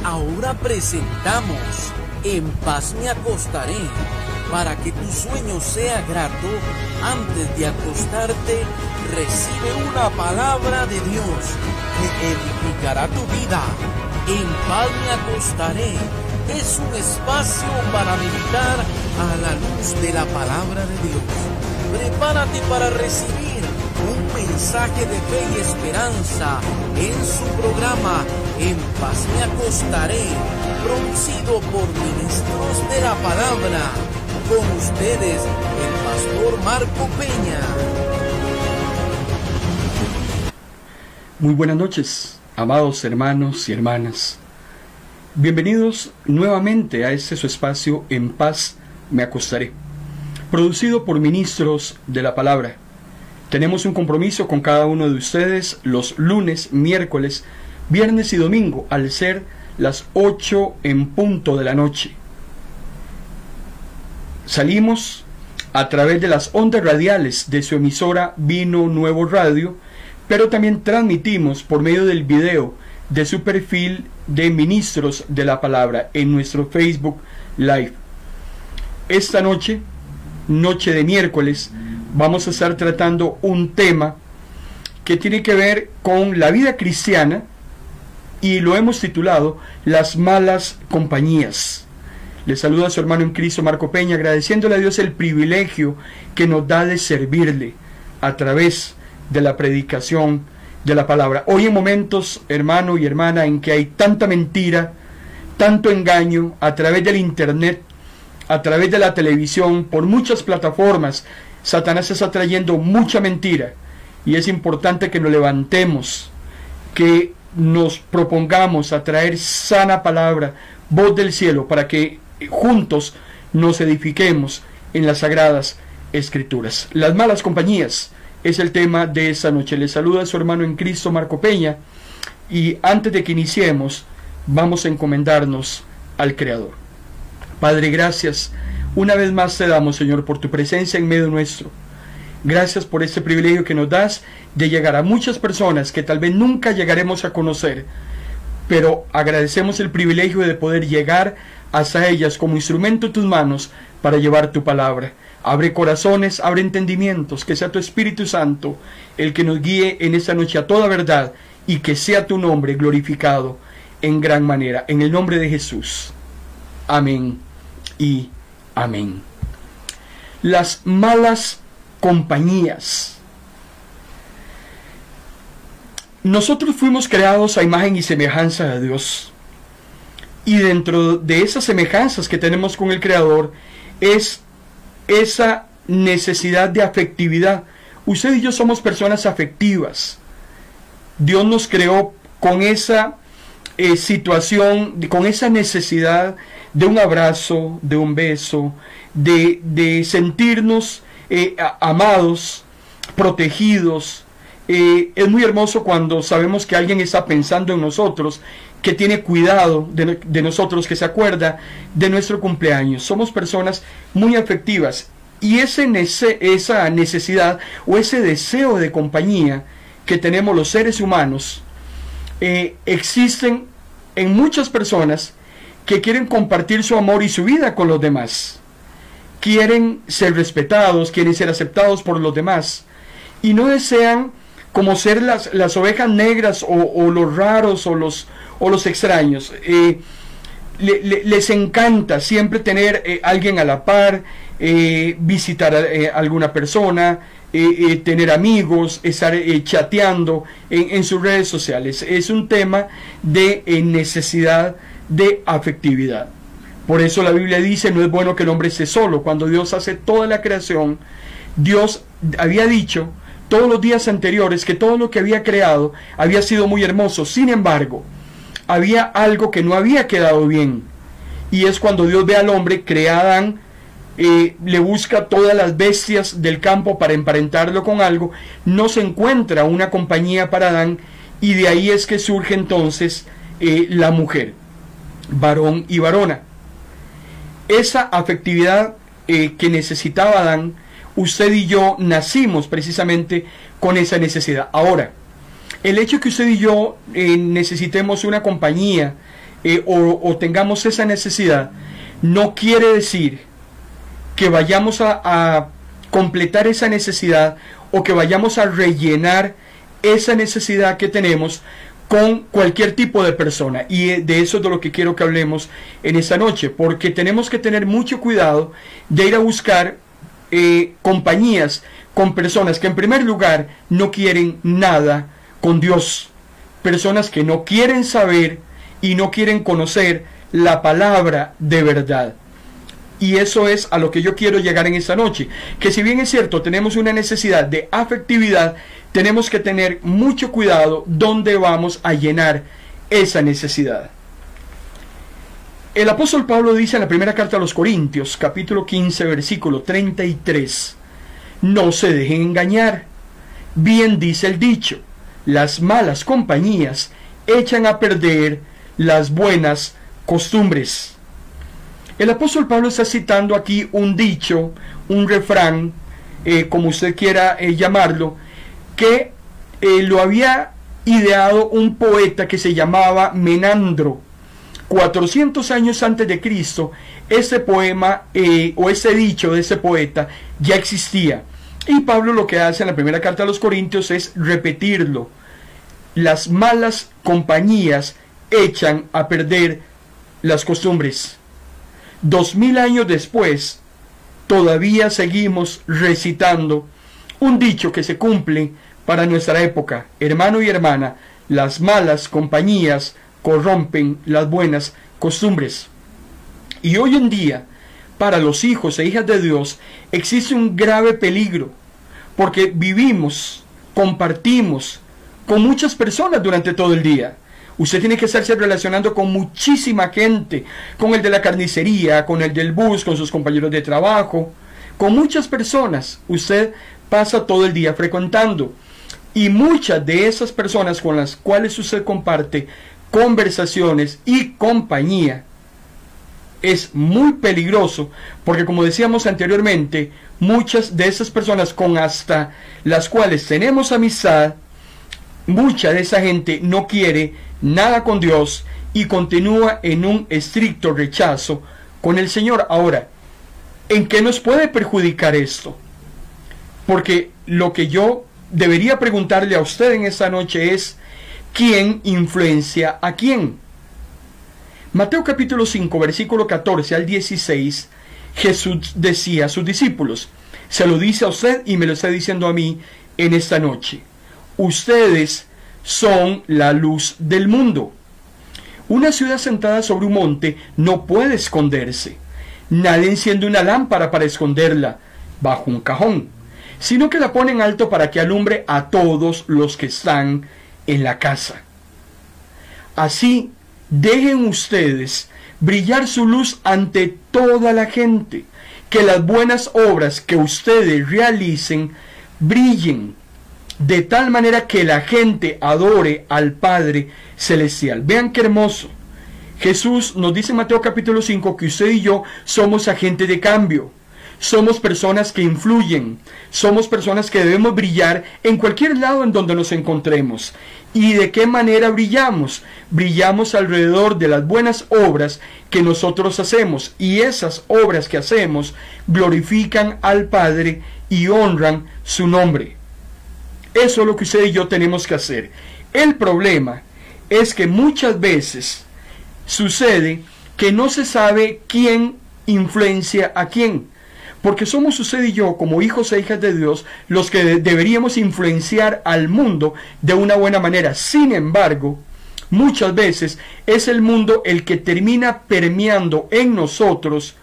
Ahora presentamos En Paz Me Acostaré, para que tu sueño sea grato. Antes de acostarte, recibe una palabra de Dios que edificará tu vida. En Paz Me Acostaré es un espacio para meditar a la luz de la palabra de Dios. Prepárate para recibir un mensaje de fe y esperanza en su programa En Paz Me Acostaré, producido por ministros de la palabra. Con ustedes, el pastor Marco Peña. Muy buenas noches, amados hermanos y hermanas. Bienvenidos nuevamente a este su espacio En Paz Me Acostaré, producido por ministros de la palabra. Tenemos un compromiso con cada uno de ustedes los lunes, miércoles, viernes y domingo, al ser las 8 en punto de la noche. Salimos a través de las ondas radiales de su emisora Vino Nuevo Radio, pero también transmitimos por medio del video de su perfil de ministros de la palabra en nuestro Facebook Live. Esta noche, noche de miércoles, vamos a estar tratando un tema que tiene que ver con la vida cristiana y lo hemos titulado Las malas compañías. Le saluda a su hermano en Cristo, Marco Peña, agradeciéndole a Dios el privilegio que nos da de servirle a través de la predicación de la palabra. Hoy en momentos, hermano y hermana, en que hay tanta mentira, tanto engaño a través del internet, a través de la televisión, por muchas plataformas, Satanás está trayendo mucha mentira, y es importante que nos levantemos, que nos propongamos a traer sana palabra, voz del cielo, para que juntos nos edifiquemos en las sagradas escrituras. Las malas compañías es el tema de esta noche. Les saluda a su hermano en Cristo, Marco Peña, y antes de que iniciemos, vamos a encomendarnos al Creador. Padre, gracias. Una vez más te damos, Señor, por tu presencia en medio nuestro. Gracias por este privilegio que nos das de llegar a muchas personas que tal vez nunca llegaremos a conocer, pero agradecemos el privilegio de poder llegar hasta ellas como instrumento en tus manos para llevar tu palabra. Abre corazones, abre entendimientos, que sea tu Espíritu Santo el que nos guíe en esta noche a toda verdad, y que sea tu nombre glorificado en gran manera. En el nombre de Jesús. Amén y amén. Las malas compañías. Nosotros fuimos creados a imagen y semejanza de Dios, y dentro de esas semejanzas que tenemos con el Creador es esa necesidad de afectividad. Usted y yo somos personas afectivas. Dios nos creó con esa situación, con esa necesidad de un abrazo, de un beso, de sentirnos amados, protegidos. Es muy hermoso cuando sabemos que alguien está pensando en nosotros, que tiene cuidado de nosotros, que se acuerda de nuestro cumpleaños. Somos personas muy afectivas, y esa necesidad o ese deseo de compañía que tenemos los seres humanos existen en muchas personas que quieren compartir su amor y su vida con los demás. Quieren ser respetados, quieren ser aceptados por los demás, y no desean como ser las ovejas negras o los raros o los extraños. Les encanta siempre tener alguien a la par, visitar a alguna persona, tener amigos, estar chateando en sus redes sociales. Es un tema de necesidad de afectividad. Por eso la Biblia dice: no es bueno que el hombre esté solo. Cuando Dios hace toda la creación, Dios había dicho todos los días anteriores que todo lo que había creado había sido muy hermoso. Sin embargo, había algo que no había quedado bien, y es cuando Dios ve al hombre, crea a Adán, le busca todas las bestias del campo para emparentarlo con algo, no se encuentra una compañía para Adán, y de ahí es que surge entonces la mujer, varón y varona. Esa afectividad que necesitaba Adán, usted y yo nacimos precisamente con esa necesidad. Ahora, el hecho que usted y yo necesitemos una compañía o tengamos esa necesidad, no quiere decir que vayamos a completar esa necesidad o que vayamos a rellenar esa necesidad que tenemos con cualquier tipo de persona. Y de eso es de lo que quiero que hablemos en esta noche, porque tenemos que tener mucho cuidado de ir a buscar compañías con personas que en primer lugar no quieren nada con Dios, personas que no quieren saber y no quieren conocer la palabra de verdad. Y eso es a lo que yo quiero llegar en esta noche, que si bien es cierto, tenemos una necesidad de afectividad, tenemos que tener mucho cuidado dónde vamos a llenar esa necesidad. El apóstol Pablo dice en la primera carta a los Corintios, capítulo 15, versículo 33, no se dejen engañar, bien dice el dicho, las malas compañías echan a perder las buenas costumbres. El apóstol Pablo está citando aquí un dicho, un refrán, como usted quiera llamarlo, que lo había ideado un poeta que se llamaba Menandro. 400 años antes de Cristo, ese poema o ese dicho de ese poeta ya existía. Y Pablo lo que hace en la primera carta a los Corintios es repetirlo. Las malas compañías echan a perder las costumbres. 2000 años después, todavía seguimos recitando un dicho que se cumple para nuestra época. Hermano y hermana, las malas compañías corrompen las buenas costumbres. Y hoy en día, para los hijos e hijas de Dios, existe un grave peligro, porque vivimos, compartimos con muchas personas durante todo el día. Usted tiene que estarse relacionando con muchísima gente, con el de la carnicería, con el del bus, con sus compañeros de trabajo, con muchas personas. Usted pasa todo el día frecuentando. Y muchas de esas personas con las cuales usted comparte conversaciones y compañía es muy peligroso, porque como decíamos anteriormente, muchas de esas personas con hasta las cuales tenemos amistad, mucha de esa gente no quiere nada con Dios y continúa en un estricto rechazo con el Señor. Ahora, ¿en qué nos puede perjudicar esto? Porque lo que yo debería preguntarle a usted en esta noche es, ¿quién influencia a quién? Mateo capítulo 5, versículo 14 al 16, Jesús decía a sus discípulos, se lo dice a usted y me lo está diciendo a mí en esta noche, ustedes son la luz del mundo. Una ciudad sentada sobre un monte no puede esconderse. Nadie enciende una lámpara para esconderla bajo un cajón, sino que la pone en alto para que alumbre a todos los que están en la casa. Así, dejen ustedes brillar su luz ante toda la gente, que las buenas obras que ustedes realicen brillen de tal manera que la gente adore al Padre Celestial. Vean qué hermoso. Jesús nos dice en Mateo capítulo 5 que usted y yo somos agentes de cambio. Somos personas que influyen. Somos personas que debemos brillar en cualquier lado en donde nos encontremos. ¿Y de qué manera brillamos? Brillamos alrededor de las buenas obras que nosotros hacemos. Y esas obras que hacemos glorifican al Padre y honran su nombre. Eso es lo que usted y yo tenemos que hacer. El problema es que muchas veces sucede que no se sabe quién influencia a quién. Porque somos usted y yo, como hijos e hijas de Dios, los que deberíamos influenciar al mundo de una buena manera. Sin embargo, muchas veces es el mundo el que termina permeando en nosotros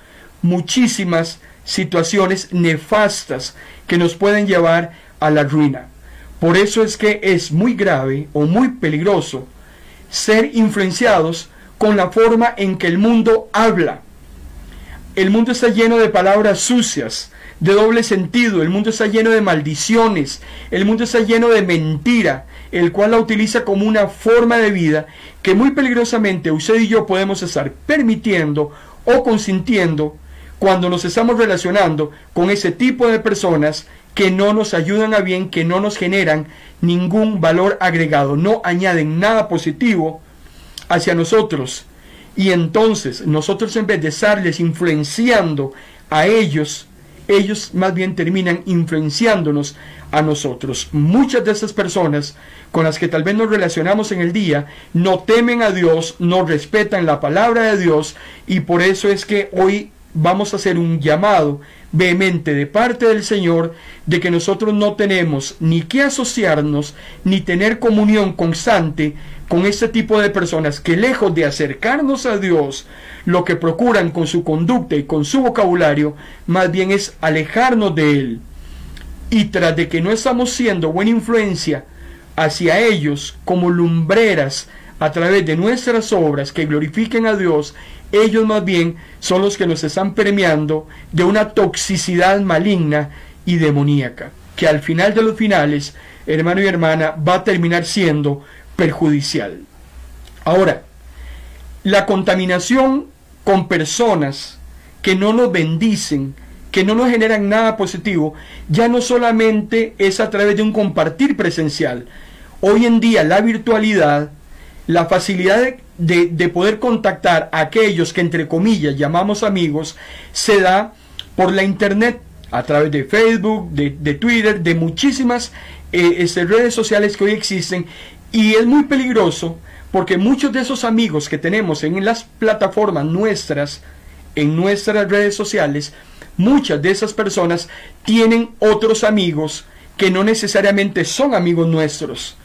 muchísimas situaciones nefastas que nos pueden llevar a la ruina. Por eso es que es muy grave o muy peligroso ser influenciados con la forma en que el mundo habla. El mundo está lleno de palabras sucias, de doble sentido. El mundo está lleno de maldiciones. El mundo está lleno de mentira, el cual la utiliza como una forma de vida que muy peligrosamente usted y yo podemos estar permitiendo o consintiendo cuando nos estamos relacionando con ese tipo de personas que no nos ayudan a bien, que no nos generan ningún valor agregado, no añaden nada positivo hacia nosotros. Y entonces nosotros, en vez de estarles influenciando a ellos más bien terminan influenciándonos a nosotros. Muchas de esas personas con las que tal vez nos relacionamos en el día no temen a Dios, no respetan la palabra de Dios, y por eso es que hoy vamos a hacer un llamado vehemente de parte del Señor de que nosotros no tenemos ni que asociarnos ni tener comunión constante con este tipo de personas que, lejos de acercarnos a Dios, lo que procuran con su conducta y con su vocabulario más bien es alejarnos de Él. Y tras de que no estamos siendo buena influencia hacia ellos como lumbreras a través de nuestras obras que glorifiquen a Dios, ellos más bien son los que nos están permeando de una toxicidad maligna y demoníaca, que al final de los finales, hermano y hermana, va a terminar siendo perjudicial. Ahora, la contaminación con personas que no nos bendicen, que no nos generan nada positivo, ya no solamente es a través de un compartir presencial. Hoy en día la virtualidad, la facilidad de poder contactar a aquellos que entre comillas llamamos amigos, se da por la internet, a través de Facebook, de Twitter, de muchísimas redes sociales que hoy existen, y es muy peligroso porque muchos de esos amigos que tenemos en las plataformas nuestras, en nuestras redes sociales, muchas de esas personas tienen otros amigos que no necesariamente son amigos nuestros.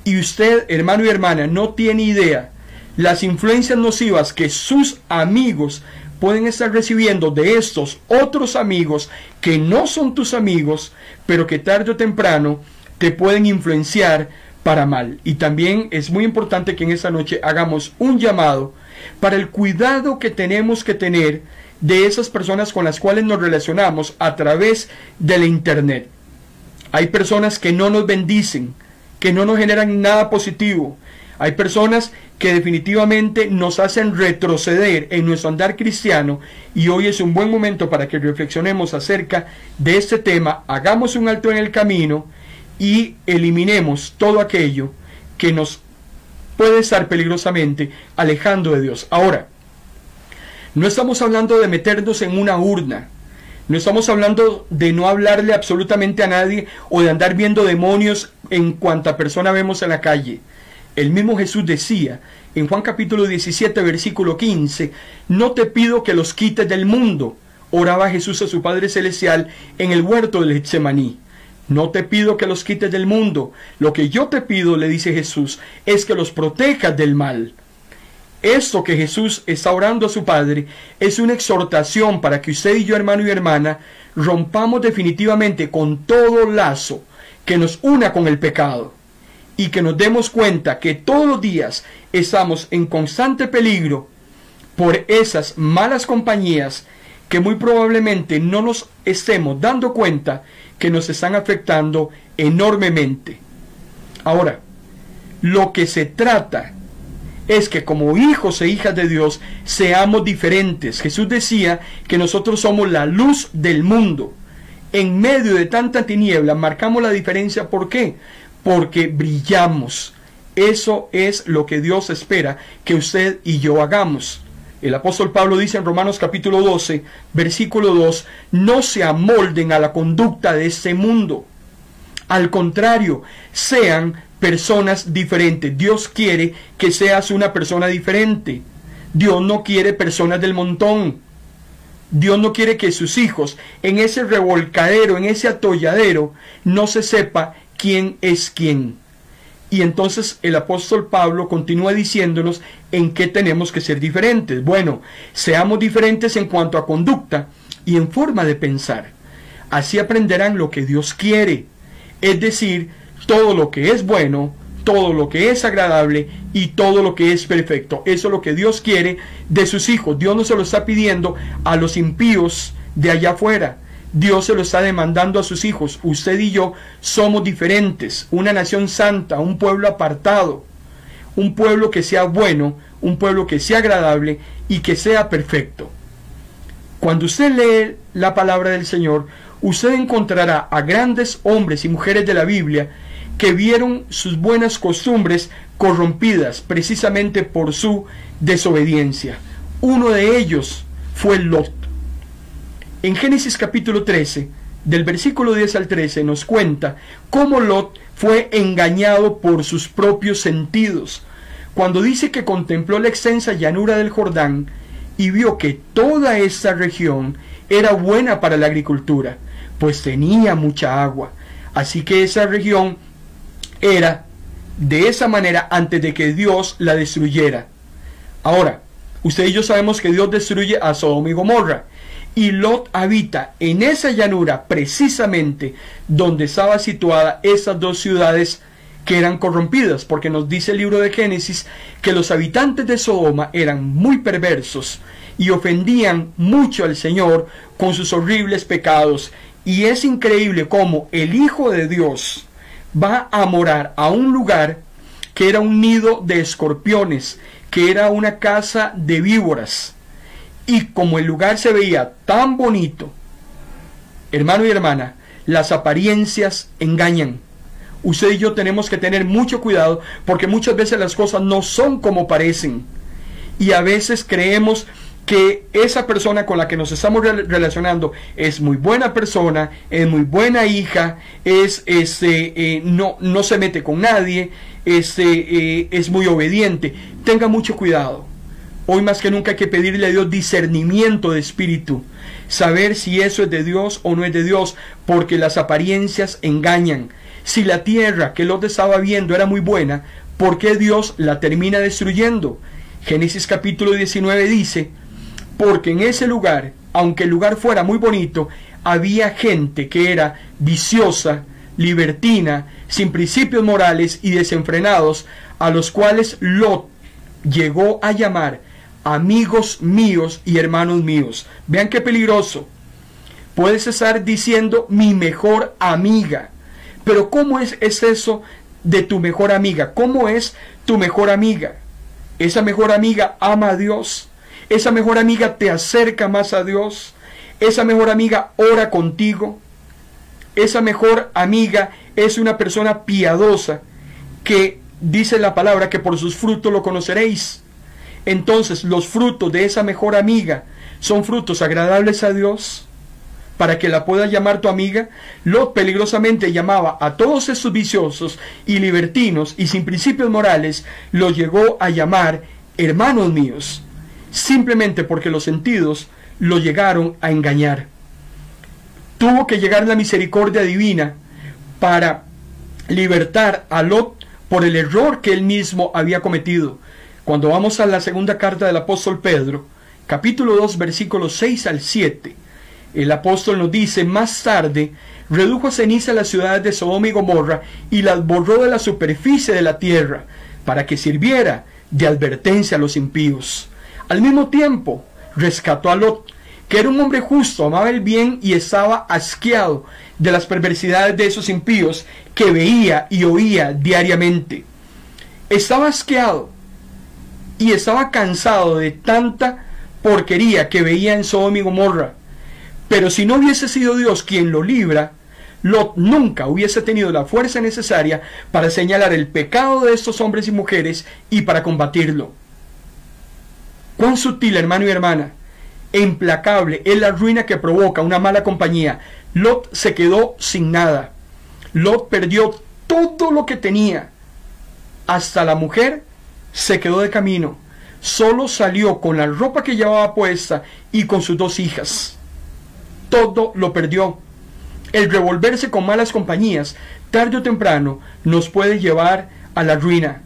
Y usted, hermano y hermana, no tiene idea las influencias nocivas que sus amigos pueden estar recibiendo de estos otros amigos que no son tus amigos, pero que tarde o temprano te pueden influenciar para mal. Y también es muy importante que en esta noche hagamos un llamado para el cuidado que tenemos que tener de esas personas con las cuales nos relacionamos a través de la internet. Hay personas que no nos bendicen, que no nos generan nada positivo. Hay personas que definitivamente nos hacen retroceder en nuestro andar cristiano, y hoy es un buen momento para que reflexionemos acerca de este tema, hagamos un alto en el camino y eliminemos todo aquello que nos puede estar peligrosamente alejando de Dios. Ahora, no estamos hablando de meternos en una urna, no estamos hablando de no hablarle absolutamente a nadie o de andar viendo demonios en cuanta persona vemos en la calle. El mismo Jesús decía en Juan capítulo 17 versículo 15, no te pido que los quites del mundo. Oraba Jesús a su Padre Celestial en el huerto del Getsemaní. No te pido que los quites del mundo. Lo que yo te pido, le dice Jesús, es que los protejas del mal. Esto que Jesús está orando a su Padre es una exhortación para que usted y yo, hermano y hermana, rompamos definitivamente con todo lazo que nos una con el pecado, y que nos demos cuenta que todos los días estamos en constante peligro por esas malas compañías que muy probablemente no nos estemos dando cuenta que nos están afectando enormemente. Ahora, lo que se trata es que como hijos e hijas de Dios seamos diferentes. Jesús decía que nosotros somos la luz del mundo. En medio de tanta tiniebla marcamos la diferencia. ¿Por qué? Porque brillamos. Eso es lo que Dios espera que usted y yo hagamos. El apóstol Pablo dice en Romanos capítulo 12, versículo 2, no se amolden a la conducta de este mundo. Al contrario, sean personas diferentes. Dios quiere que seas una persona diferente. Dios no quiere personas del montón. Dios no quiere que sus hijos, en ese revolcadero, en ese atolladero, no se sepa quién es quién. Y entonces el apóstol Pablo continúa diciéndonos en qué tenemos que ser diferentes. Bueno, seamos diferentes en cuanto a conducta y en forma de pensar. Así aprenderán lo que Dios quiere, es decir, todo lo que es bueno, todo lo que es agradable y todo lo que es perfecto. Eso es lo que Dios quiere de sus hijos. Dios no se lo está pidiendo a los impíos de allá afuera. Dios se lo está demandando a sus hijos. Usted y yo somos diferentes, una nación santa, un pueblo apartado, un pueblo que sea bueno, un pueblo que sea agradable y que sea perfecto. Cuando usted lee la palabra del Señor, usted encontrará a grandes hombres y mujeres de la Biblia que vieron sus buenas costumbres corrompidas precisamente por su desobediencia. Uno de ellos fue Lot. En Génesis capítulo 13, del versículo 10 al 13, nos cuenta cómo Lot fue engañado por sus propios sentidos, cuando dice que contempló la extensa llanura del Jordán y vio que toda esta región era buena para la agricultura, pues tenía mucha agua. Así que esa región era de esa manera antes de que Dios la destruyera. Ahora, usted y yo sabemos que Dios destruye a Sodoma y Gomorra, y Lot habita en esa llanura precisamente donde estaba situada esas dos ciudades que eran corrompidas, porque nos dice el libro de Génesis que los habitantes de Sodoma eran muy perversos y ofendían mucho al Señor con sus horribles pecados. Y es increíble cómo el Hijo de Dios va a morar a un lugar que era un nido de escorpiones, que era una casa de víboras. Y como el lugar se veía tan bonito, hermano y hermana, las apariencias engañan. Usted y yo tenemos que tener mucho cuidado, porque muchas veces las cosas no son como parecen. Y a veces creemos que esa persona con la que nos estamos relacionando es muy buena persona, es muy buena hija, no se mete con nadie, es muy obediente. Tenga mucho cuidado. Hoy más que nunca hay que pedirle a Dios discernimiento de espíritu, saber si eso es de Dios o no es de Dios, porque las apariencias engañan. Si la tierra que Lot estaba viendo era muy buena, ¿por qué Dios la termina destruyendo? Génesis capítulo 19 dice: porque en ese lugar, aunque el lugar fuera muy bonito, había gente que era viciosa, libertina, sin principios morales y desenfrenados, a los cuales Lot llegó a llamar amigos míos y hermanos míos. Vean qué peligroso. Puedes estar diciendo mi mejor amiga, pero ¿cómo es eso de tu mejor amiga? ¿Cómo es tu mejor amiga? Esa mejor amiga ama a Dios. Esa mejor amiga te acerca más a Dios. Esa mejor amiga ora contigo. Esa mejor amiga es una persona piadosa que dice la palabra que por sus frutos lo conoceréis. Entonces, los frutos de esa mejor amiga son frutos agradables a Dios, para que la puedas llamar tu amiga. Lot peligrosamente llamaba a todos esos viciosos y libertinos y sin principios morales, los llegó a llamar hermanos míos, simplemente porque los sentidos lo llegaron a engañar. Tuvo que llegar la misericordia divina para libertar a Lot por el error que él mismo había cometido. Cuando vamos a la segunda carta del apóstol Pedro, capítulo 2, versículos 6 al 7, el apóstol nos dice: más tarde redujo a ceniza las ciudades de Sodoma y Gomorra y las borró de la superficie de la tierra, para que sirviera de advertencia a los impíos. Al mismo tiempo rescató a Lot, que era un hombre justo, amaba el bien y estaba asqueado de las perversidades de esos impíos que veía y oía diariamente. Estaba asqueado y estaba cansado de tanta porquería que veía en Sodoma y Gomorra. Pero si no hubiese sido Dios quien lo libra, Lot nunca hubiese tenido la fuerza necesaria para señalar el pecado de estos hombres y mujeres y para combatirlo. Cuán sutil, hermano y hermana, e implacable es la ruina que provoca una mala compañía. Lot se quedó sin nada. Lot perdió todo lo que tenía. Hasta la mujer se quedó de camino. Solo salió con la ropa que llevaba puesta y con sus dos hijas. Todo lo perdió. El revolverse con malas compañías, tarde o temprano, nos puede llevar a la ruina.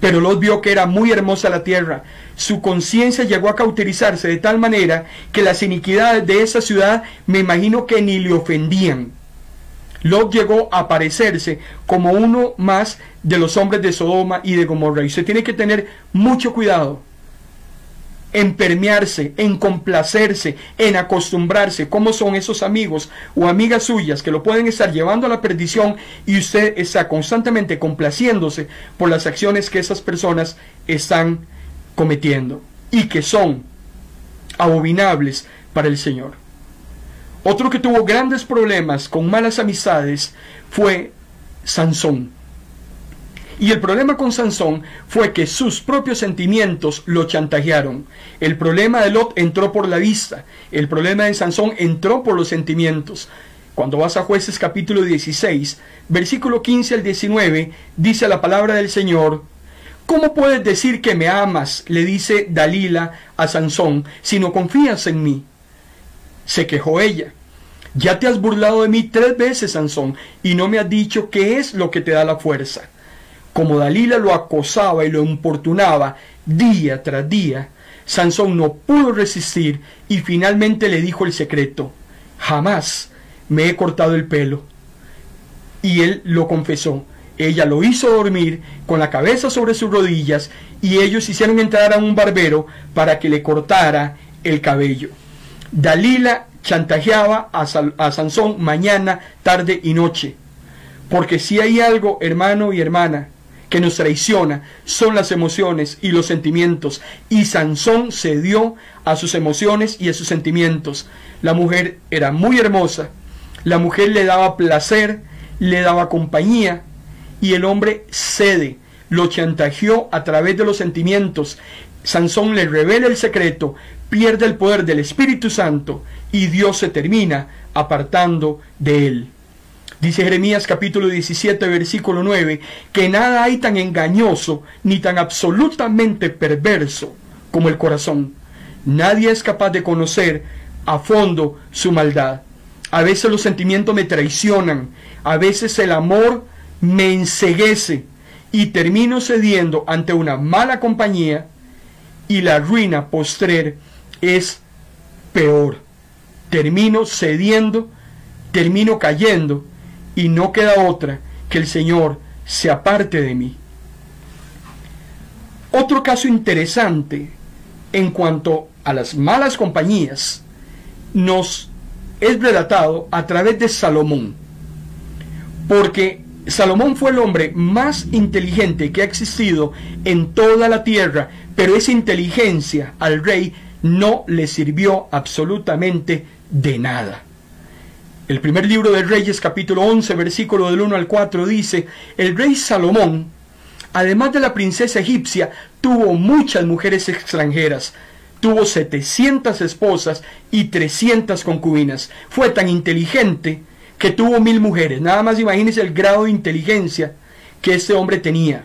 Pero Lot vio que era muy hermosa la tierra. Su conciencia llegó a cauterizarse de tal manera que las iniquidades de esa ciudad me imagino que ni le ofendían. Lot llegó a parecerse como uno más de los hombres de Sodoma y de Gomorra. Y usted tiene que tener mucho cuidado en permearse, en complacerse, en acostumbrarse. ¿Cómo son esos amigos o amigas suyas que lo pueden estar llevando a la perdición y usted está constantemente complaciéndose por las acciones que esas personas están cometiendo y que son abominables para el Señor? Otro que tuvo grandes problemas con malas amistades fue Sansón. Y el problema con Sansón fue que sus propios sentimientos lo chantajearon. El problema de Lot entró por la vista. El problema de Sansón entró por los sentimientos. Cuando vas a Jueces capítulo 16, versículo 15 al 19, dice la palabra del Señor: ¿Cómo puedes decir que me amas?, le dice Dalila a Sansón, si no confías en mí. Se quejó ella: ya te has burlado de mí 3 veces, Sansón, y no me has dicho qué es lo que te da la fuerza. Como Dalila lo acosaba y lo importunaba día tras día, Sansón no pudo resistir y finalmente le dijo el secreto: jamás me he cortado el pelo. Y él lo confesó. Ella lo hizo dormir con la cabeza sobre sus rodillas y ellos hicieron entrar a un barbero para que le cortara el cabello. Dalila chantajeaba a Sansón mañana, tarde y noche. Porque si hay algo, hermano y hermana, que nos traiciona, son las emociones y los sentimientos. Y Sansón cedió a sus emociones y a sus sentimientos. La mujer era muy hermosa, la mujer le daba placer, le daba compañía, y el hombre cede, lo chantajeó a través de los sentimientos. Sansón le revela el secreto, pierde el poder del Espíritu Santo, y Dios se termina apartando de él. Dice Jeremías capítulo 17, versículo 9, que nada hay tan engañoso ni tan absolutamente perverso como el corazón. Nadie es capaz de conocer a fondo su maldad. A veces los sentimientos me traicionan, a veces el amor me enceguece y termino cediendo ante una mala compañía, y la ruina postrer es peor. Termino cediendo, termino cayendo, y no queda otra que el Señor se aparte de mí. Otro caso interesante en cuanto a las malas compañías nos es relatado a través de Salomón, porque Salomón fue el hombre más inteligente que ha existido en toda la tierra, pero esa inteligencia al rey no le sirvió absolutamente de nada. El primer libro de Reyes, capítulo 11, versículo del 1 al 4, dice: el rey Salomón, además de la princesa egipcia, tuvo muchas mujeres extranjeras. Tuvo 700 esposas y 300 concubinas. Fue tan inteligente que tuvo 1000 mujeres. Nada más imagínense el grado de inteligencia que este hombre tenía.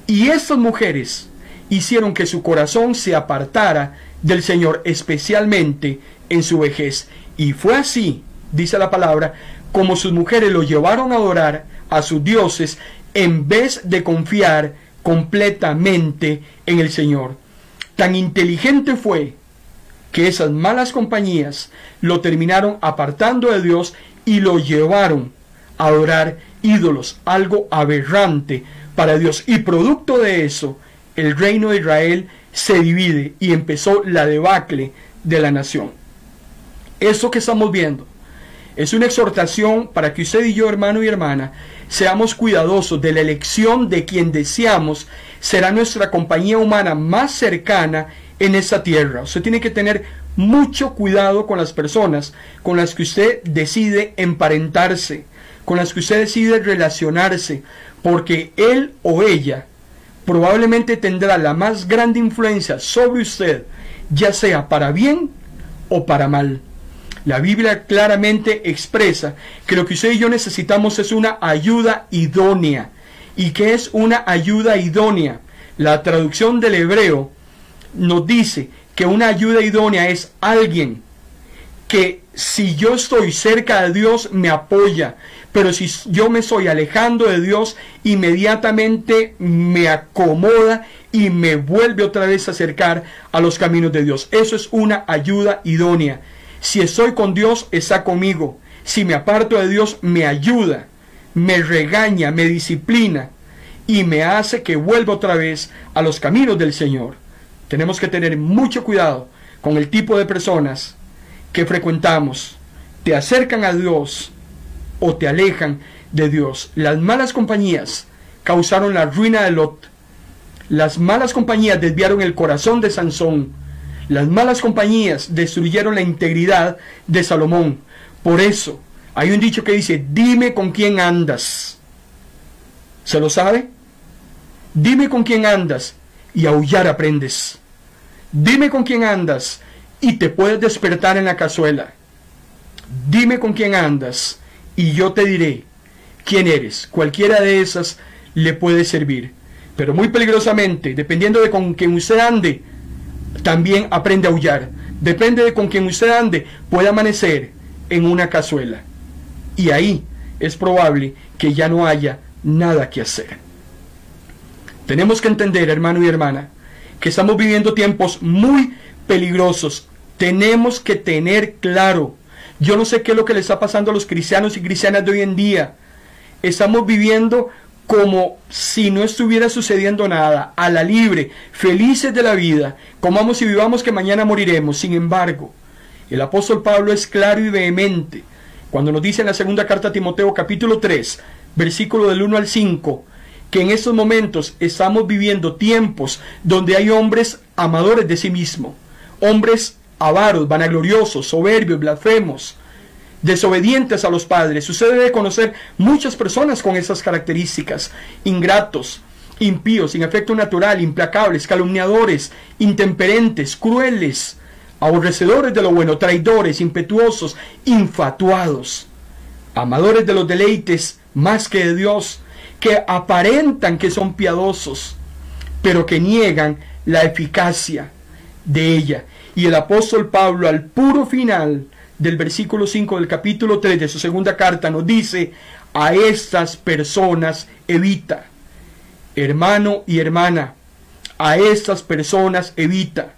Y estas mujeres hicieron que su corazón se apartara del Señor, especialmente en su vejez. Y fue así, dice la palabra, como sus mujeres lo llevaron a adorar a sus dioses en vez de confiar completamente en el Señor. Tan inteligente fue que esas malas compañías lo terminaron apartando de Dios y lo llevaron a adorar ídolos, algo aberrante para Dios. Y producto de eso, el reino de Israel se divide y empezó la debacle de la nación. Eso que estamos viendo es una exhortación para que usted y yo, hermano y hermana, seamos cuidadosos de la elección de quien deseamos será nuestra compañía humana más cercana en esta tierra. Usted tiene que tener mucho cuidado con las personas con las que usted decide emparentarse, con las que usted decide relacionarse, porque él o ella probablemente tendrá la más grande influencia sobre usted, ya sea para bien o para mal. La Biblia claramente expresa que lo que usted y yo necesitamos es una ayuda idónea. ¿Y qué es una ayuda idónea? La traducción del hebreo nos dice que una ayuda idónea es alguien que, si yo estoy cerca de Dios, me apoya, pero si yo me estoy alejando de Dios, inmediatamente me acomoda y me vuelve otra vez a acercar a los caminos de Dios. Eso es una ayuda idónea. Si estoy con Dios, está conmigo. Si me aparto de Dios, me ayuda, me regaña, me disciplina y me hace que vuelva otra vez a los caminos del Señor. Tenemos que tener mucho cuidado con el tipo de personas que frecuentamos. Te acercan a Dios o te alejan de Dios. Las malas compañías causaron la ruina de Lot. Las malas compañías desviaron el corazón de Sansón. Las malas compañías destruyeron la integridad de Salomón. Por eso, Hay un dicho que dice, dime con quién andas. ¿Se lo sabe? Dime con quién andas y aullar aprendes. Dime con quién andas y te puedes despertar en la cazuela. Dime con quién andas y yo te diré quién eres. Cualquiera de esas le puede servir. Pero muy peligrosamente, dependiendo de con quién usted ande, también aprende a aullar. Depende de con quién usted ande, puede amanecer en una cazuela. Y ahí es probable que ya no haya nada que hacer. Tenemos que entender, hermano y hermana, que estamos viviendo tiempos muy peligrosos. Tenemos que tener claro. Yo no sé qué es lo que le está pasando a los cristianos y cristianas de hoy en día. Estamos viviendo como si no estuviera sucediendo nada, a la libre, felices de la vida, comamos y vivamos que mañana moriremos. Sin embargo, el apóstol Pablo es claro y vehemente cuando nos dice en la segunda carta a Timoteo capítulo 3, versículo del 1 al 5, que en estos momentos estamos viviendo tiempos donde hay hombres amadores de sí mismos, hombres avaros, vanagloriosos, soberbios, blasfemos, desobedientes a los padres. Usted debe conocer muchas personas con esas características: ingratos, impíos, sin afecto natural, implacables, calumniadores, intemperentes, crueles, aborrecedores de lo bueno, traidores, impetuosos, infatuados, amadores de los deleites más que de Dios, que aparentan que son piadosos, pero que niegan la eficacia de ella. Y el apóstol Pablo, al puro final del versículo 5 del capítulo 3 de su segunda carta, nos dice: a estas personas evita. Hermano y hermana, a estas personas evita.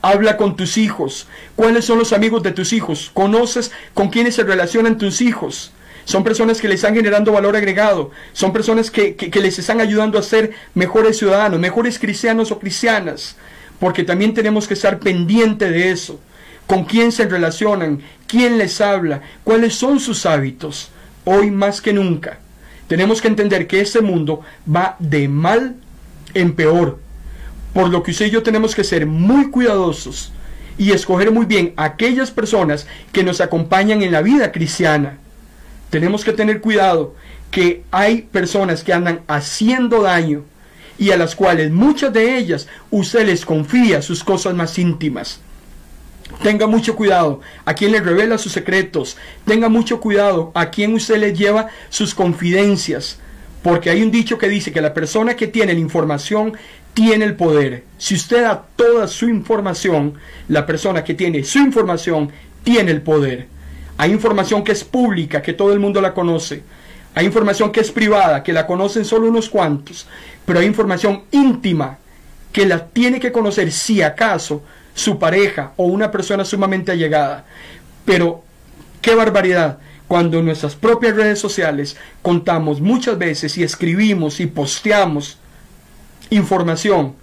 Habla con tus hijos. ¿Cuáles son los amigos de tus hijos? ¿Conoces con quiénes se relacionan tus hijos? Son personas que les están generando valor agregado. Son personas que les están ayudando a ser mejores ciudadanos, mejores cristianos o cristianas. Porque también tenemos que estar pendientes de eso. ¿Con quién se relacionan? ¿Quién les habla? ¿Cuáles son sus hábitos? Hoy más que nunca tenemos que entender que este mundo va de mal en peor. Por lo que usted y yo tenemos que ser muy cuidadosos y escoger muy bien aquellas personas que nos acompañan en la vida cristiana. Tenemos que tener cuidado que hay personas que andan haciendo daño y a las cuales muchas de ellas usted les confía sus cosas más íntimas. Tenga mucho cuidado a quien le revela sus secretos. Tenga mucho cuidado a quien usted le lleva sus confidencias. Porque hay un dicho que dice que la persona que tiene la información tiene el poder. Si usted da toda su información, la persona que tiene su información tiene el poder. Hay información que es pública, que todo el mundo la conoce. Hay información que es privada, que la conocen solo unos cuantos. Pero hay información íntima que la tiene que conocer, si acaso, su pareja o una persona sumamente allegada. Pero qué barbaridad cuando en nuestras propias redes sociales contamos muchas veces y escribimos y posteamos información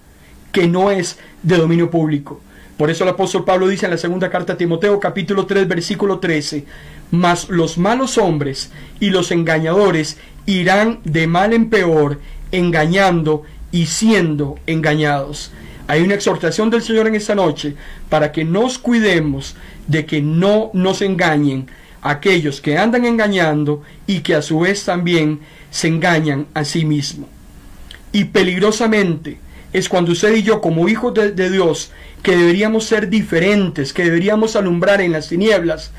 que no es de dominio público. Por eso el apóstol Pablo dice en la segunda carta a Timoteo capítulo 3 versículo 13: mas los malos hombres y los engañadores irán de mal en peor, engañando y siendo engañados. Hay una exhortación del Señor en esta noche para que nos cuidemos de que no nos engañen aquellos que andan engañando y que a su vez también se engañan a sí mismos. Y peligrosamente es cuando usted y yo, como hijos de Dios, que deberíamos ser diferentes, que deberíamos alumbrar en las tinieblas,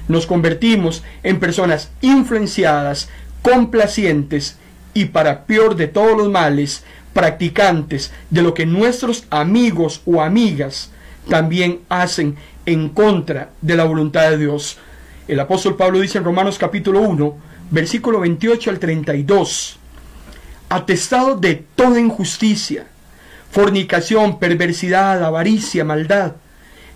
nos convertimos en personas influenciadas, complacientes y, para peor de todos los males, practicantes de lo que nuestros amigos o amigas también hacen en contra de la voluntad de Dios. El apóstol Pablo dice en Romanos capítulo 1, versículo 28 al 32: atestado de toda injusticia, fornicación, perversidad, avaricia, maldad,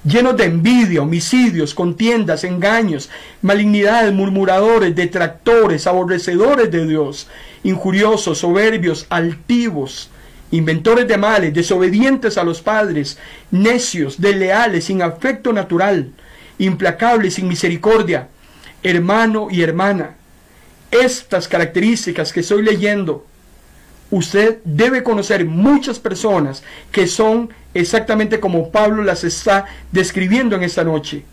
llenos de envidia, homicidios, contiendas, engaños, malignidades, murmuradores, detractores, aborrecedores de Dios, injuriosos, soberbios, altivos, inventores de males, desobedientes a los padres, necios, desleales, sin afecto natural, implacables, sin misericordia. Hermano y hermana, estas características que estoy leyendo, usted debe conocer muchas personas que son exactamente como Pablo las está describiendo en esta noche.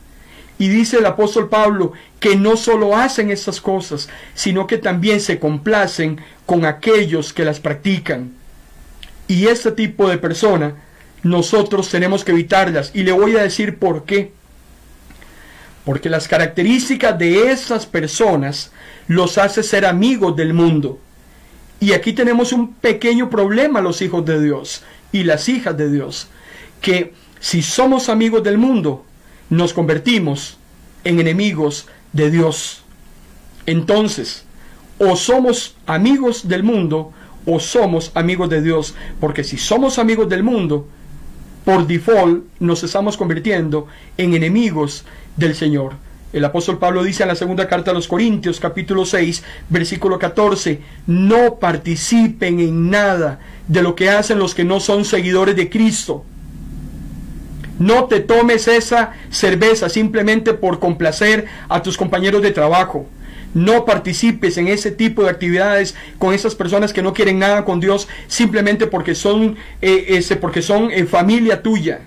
Y dice el apóstol Pablo que no solo hacen estas cosas, sino que también se complacen con aquellos que las practican. Y este tipo de persona nosotros tenemos que evitarlas. Y le voy a decir por qué. Porque las características de esas personas los hace ser amigos del mundo. Y aquí tenemos un pequeño problema los hijos de Dios y las hijas de Dios. Que si somos amigos del mundo, nos convertimos en enemigos de Dios. Entonces, o somos amigos del mundo o somos amigos de Dios. Porque si somos amigos del mundo, por default nos estamos convirtiendo en enemigos del Señor. El apóstol Pablo dice en la segunda carta a los Corintios, capítulo 6, versículo 14, no participen en nada de lo que hacen los que no son seguidores de Cristo. No te tomes esa cerveza simplemente por complacer a tus compañeros de trabajo. No participes en ese tipo de actividades con esas personas que no quieren nada con Dios simplemente porque son familia tuya.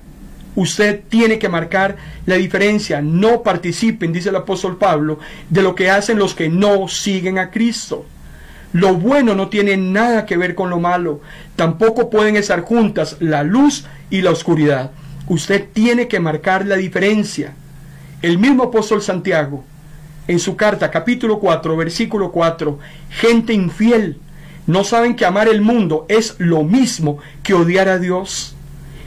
Usted tiene que marcar la diferencia. No participen, dice el apóstol Pablo, de lo que hacen los que no siguen a Cristo. Lo bueno no tiene nada que ver con lo malo. Tampoco pueden estar juntas la luz y la oscuridad. Usted tiene que marcar la diferencia. El mismo apóstol Santiago, en su carta, capítulo 4, versículo 4, gente infiel, ¿no saben que amar el mundo es lo mismo que odiar a Dios?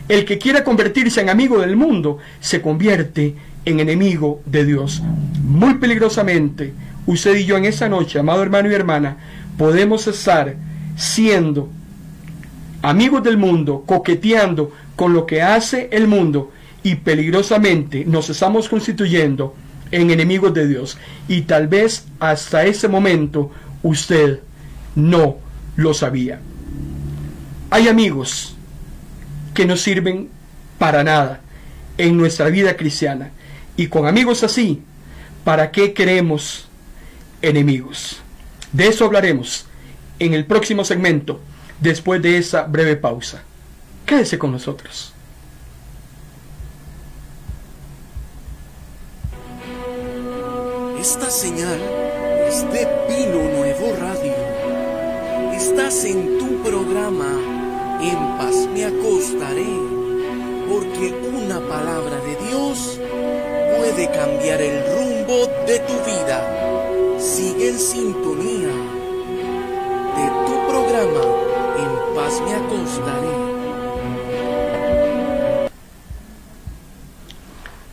El que quiera convertirse en amigo del mundo, se convierte en enemigo de Dios. Muy peligrosamente, usted y yo en esta noche, amado hermano y hermana, podemos estar siendo amigos del mundo, coqueteando con lo que hace el mundo, y peligrosamente nos estamos constituyendo en enemigos de Dios. Y tal vez hasta ese momento usted no lo sabía. Hay amigos que no sirven para nada en nuestra vida cristiana. Y con amigos así, ¿para qué queremos enemigos? De eso hablaremos en el próximo segmento, después de esa breve pausa. Quédese con nosotros. Esta señal es de Pino Nuevo Radio. Estás en tu programa En Paz Me Acostaré, porque una palabra de Dios puede cambiar el rumbo de tu vida. Sigue en sintonía de tu programa En Paz Me Acostaré.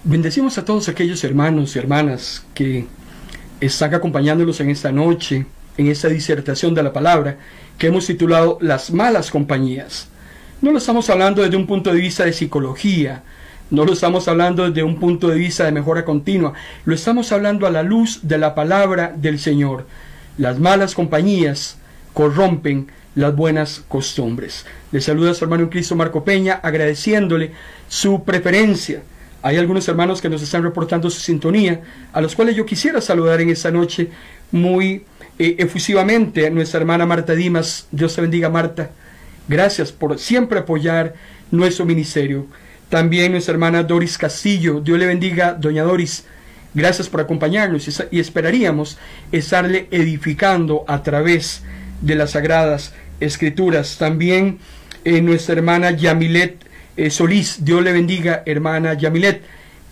Bendecimos a todos aquellos hermanos y hermanas que están acompañándolos en esta noche, en esta disertación de la palabra que hemos titulado Las malas compañías. No lo estamos hablando desde un punto de vista de psicología, no lo estamos hablando desde un punto de vista de mejora continua, lo estamos hablando a la luz de la palabra del Señor. Las malas compañías corrompen las buenas costumbres. Le saluda a su hermano en Cristo, Marco Peña, agradeciéndole su preferencia. Hay algunos hermanos que nos están reportando su sintonía, a los cuales yo quisiera saludar en esta noche muy efusivamente. Nuestra hermana Marta Dimas, Dios te bendiga, Marta. Gracias por siempre apoyar nuestro ministerio. También nuestra hermana Doris Castillo, Dios le bendiga, doña Doris. Gracias por acompañarnos y esperaríamos estarle edificando a través de las Sagradas Escrituras. También nuestra hermana Yamilet Solís, Dios le bendiga, hermana Yamilet.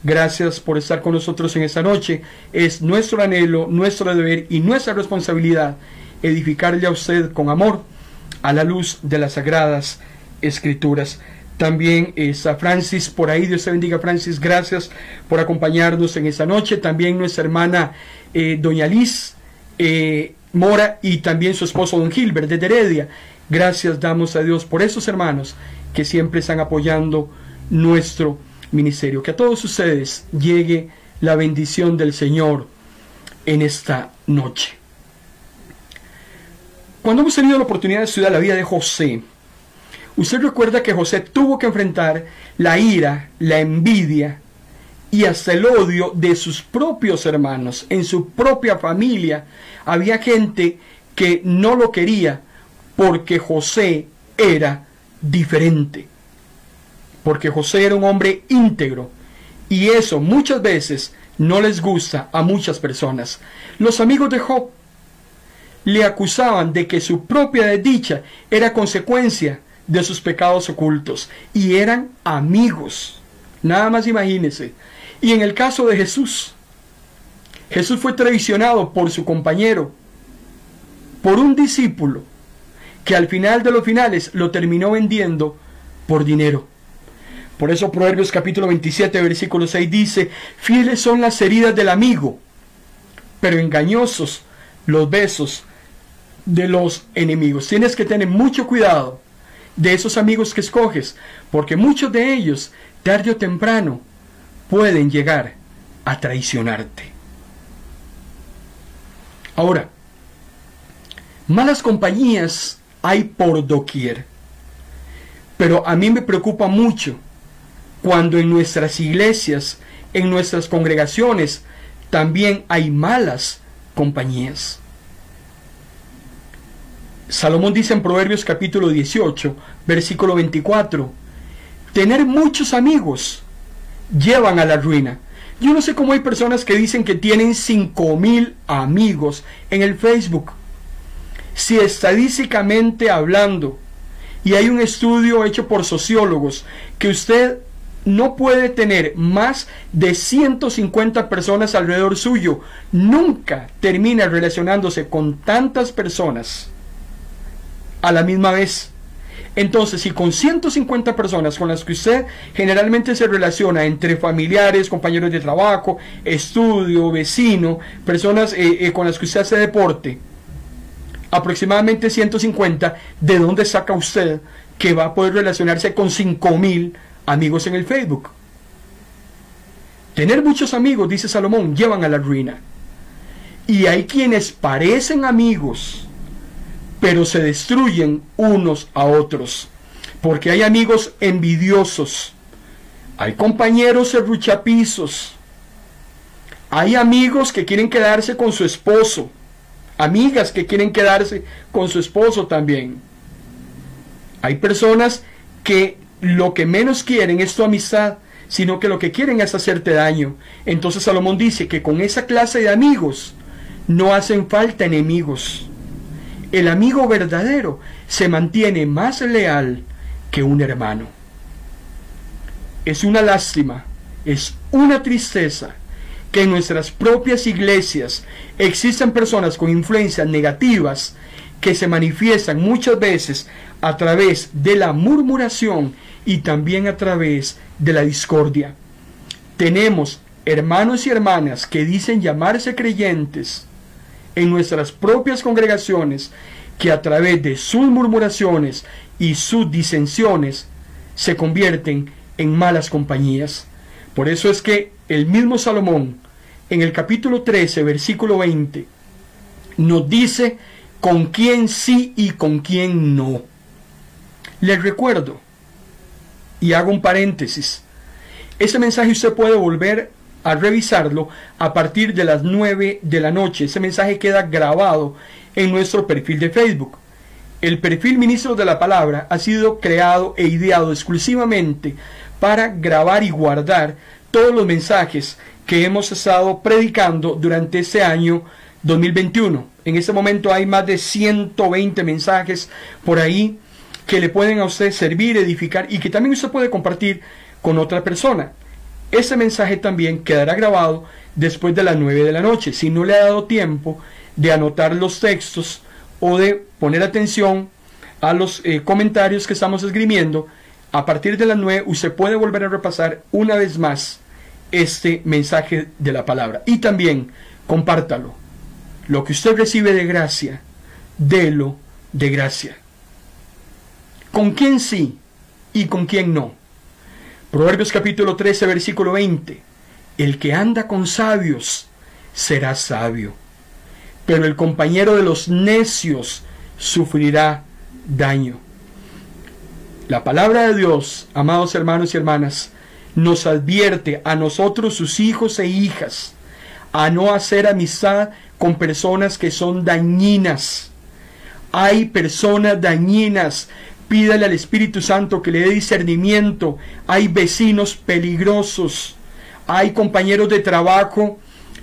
Gracias por estar con nosotros en esta noche. Es nuestro anhelo, nuestro deber y nuestra responsabilidad edificarle a usted con amor a la luz de las Sagradas Escrituras. También está Francis por ahí, Dios te bendiga, Francis, gracias por acompañarnos en esta noche. También nuestra hermana doña Liz Mora y también su esposo don Gilbert desde Heredia. Gracias damos a Dios por esos hermanos que siempre están apoyando nuestro ministerio. Que a todos ustedes llegue la bendición del Señor en esta noche. Cuando hemos tenido la oportunidad de estudiar la vida de José, usted recuerda que José tuvo que enfrentar la ira, la envidia y hasta el odio de sus propios hermanos. En su propia familia había gente que no lo quería porque José era diferente, porque José era un hombre íntegro, y eso muchas veces no les gusta a muchas personas. Los amigos de Job le acusaban de que su propia desdicha era consecuencia de sus pecados ocultos, y eran amigos. Nada más imagínense. Y en el caso de Jesús, Jesús fue traicionado por su compañero, por un discípulo, que al final de los finales lo terminó vendiendo por dinero. Por eso Proverbios capítulo 27, versículo 6 dice: fieles son las heridas del amigo, pero engañosos los besos de los enemigos. Tienes que tener mucho cuidado de esos amigos que escoges, porque muchos de ellos, tarde o temprano, pueden llegar a traicionarte. Ahora, malas compañías hay por doquier, pero a mí me preocupa mucho cuando en nuestras iglesias, en nuestras congregaciones, también hay malas compañías. Salomón dice en Proverbios capítulo 18, versículo 24, tener muchos amigos llevan a la ruina. Yo no sé cómo hay personas que dicen que tienen 5,000 amigos en el Facebook. Si estadísticamente hablando, y hay un estudio hecho por sociólogos, que usted no puede tener más de 150 personas alrededor suyo, nunca termina relacionándose con tantas personas a la misma vez. Entonces, si con 150 personas con las que usted generalmente se relaciona, entre familiares, compañeros de trabajo, estudio, vecino, personas con las que usted hace deporte, aproximadamente 150, ¿de dónde saca usted que va a poder relacionarse con 5,000 amigos en el Facebook? Tener muchos amigos, dice Salomón, llevan a la ruina. Y hay quienes parecen amigos, pero se destruyen unos a otros, porque hay amigos envidiosos, hay compañeros serruchapizos, hay amigos que quieren quedarse con su esposo, amigas que quieren quedarse con su esposo también. Hay personas que lo que menos quieren es tu amistad, sino que lo que quieren es hacerte daño. Entonces Salomón dice que con esa clase de amigos no hacen falta enemigos. El amigo verdadero se mantiene más leal que un hermano. Es una lástima, es una tristeza que en nuestras propias iglesias existen personas con influencias negativas que se manifiestan muchas veces a través de la murmuración y también a través de la discordia. Tenemos hermanos y hermanas que dicen llamarse creyentes en nuestras propias congregaciones, que a través de sus murmuraciones y sus disensiones se convierten en malas compañías. Por eso es que el mismo Salomón, en el capítulo 13, versículo 20, nos dice con quién sí y con quién no. Les recuerdo, y hago un paréntesis, ese mensaje usted puede volver a revisarlo a partir de las 9 de la noche. Ese mensaje queda grabado en nuestro perfil de Facebook. El perfil Ministros de la Palabra ha sido creado e ideado exclusivamente para grabar y guardar todos los mensajes que hemos estado predicando durante este año 2021. En este momento hay más de 120 mensajes por ahí que le pueden a usted servir, edificar, y que también usted puede compartir con otra persona. Ese mensaje también quedará grabado después de las 9 de la noche. Si no le ha dado tiempo de anotar los textos o de poner atención a los comentarios que estamos esgrimiendo, a partir de las 9 usted puede volver a repasar una vez más este mensaje de la palabra. Y también compártalo. Lo que usted recibe de gracia, délo de gracia. ¿Con quién sí y con quién no? Proverbios capítulo 13, versículo 20. El que anda con sabios será sabio, pero el compañero de los necios sufrirá daño. La palabra de Dios, amados hermanos y hermanas, nos advierte a nosotros, sus hijos e hijas, a no hacer amistad con personas que son dañinas. Hay personas dañinas. Pídale al Espíritu Santo que le dé discernimiento. Hay vecinos peligrosos. Hay compañeros de trabajo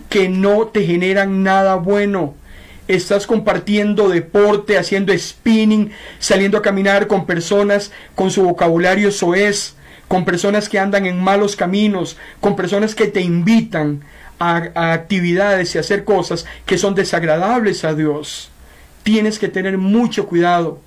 que no te generan nada bueno. Estás compartiendo deporte, haciendo spinning, saliendo a caminar con personas con su vocabulario soez, con personas que andan en malos caminos, con personas que te invitan a actividades y a hacer cosas que son desagradables a Dios. Tienes que tener mucho cuidado.